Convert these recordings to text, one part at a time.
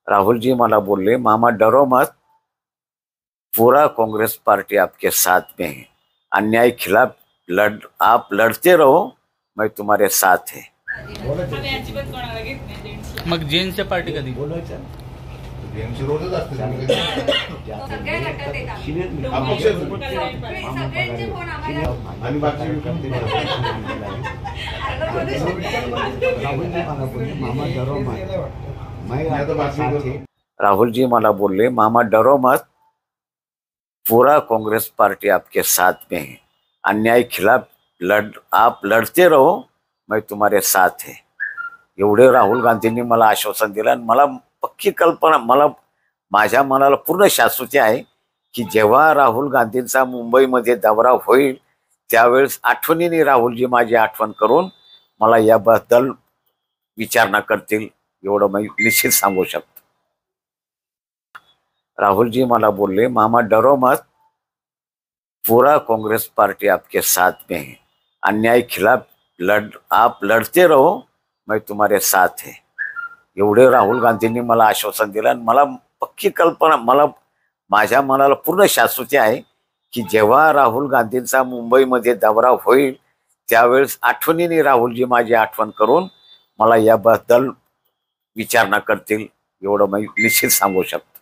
राहुल जी मला बोलले, मामा डरो मत, पूरा कांग्रेस पार्टी आपके साथ में है, अन्याय खिलाफ आप लड़ते रहो, मैं तुम्हारे साथ है। मग जेनच्या पार्टी कधी रोजच असते आणि राहुल जी मला बोलले, मामा डरो मत, पूरा कांग्रेस पार्टी आपके साथ में है, अन्याय खिलाफ आप लड़ते रहो, मैं तुम्हारे साथ है। एवढे राहुल गांधींनी मला आश्वासन दिलं आणि मला पक्की कल्पना, माझ्या मनाला पूर्ण शाश्वती आहे की जेव्हा राहुल गांधींचा मुंबईमध्ये दौरा होईल त्यावेळेस आठवणीने राहुलजी माझी आठवण करून मला याबद्दल विचारणा करतील, एवढं मी निश्चित सांगू शकतो। राहुल जी मला बोलले, मामा डरो मत, पूरा कांग्रेस पार्टी आपके साथ में है, अन्याय खिलाफ आप लड़ते रहो, मैं तुम्हारे साथ है। एवढे राहुल गांधींनी मला आश्वासन दिलं आणि मला पक्की कल्पना, माझ्या मनाला पूर्ण शाश्वती आहे की जेव्हा राहुल गांधींचा मुंबईमध्ये दौरा होईल त्यावेळेस आठवणीने राहुलजी माझी आठवण करून मला याबद्दल विचारणा करतील, एवढं मी निश्चित सांगू शकतो।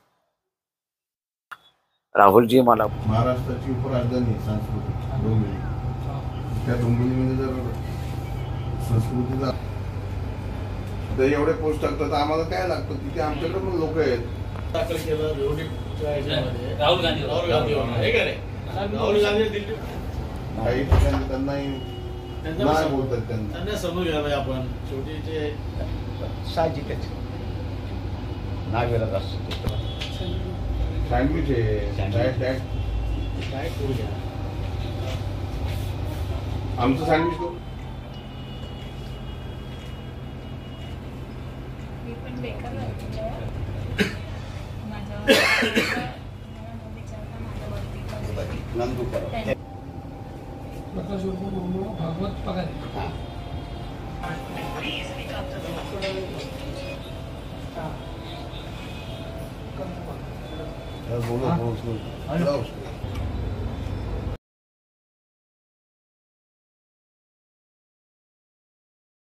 राहुल जी मला महाराष्ट्राची उपराजधानी सांस्कृतिक डोंबिवली, त्या डोंबिवलीमध्ये जर संस्कृतीचा तर एवढे पोस्ट टाकतात, आम्हाला काय लागतं तिथे आमच्याकडे पण लोक आहेत। दाखल केलं राहुल गांधी दिल्ली काही ठिकाणी त्यांनाही नाही बोलतात, त्यांना समजून घ्यायला आपण शेवटी ते साहजिकच नावेला असतो। सँडविच आहे काय करू घ्या आमचं सँडविच तो भागवत पगार बोलो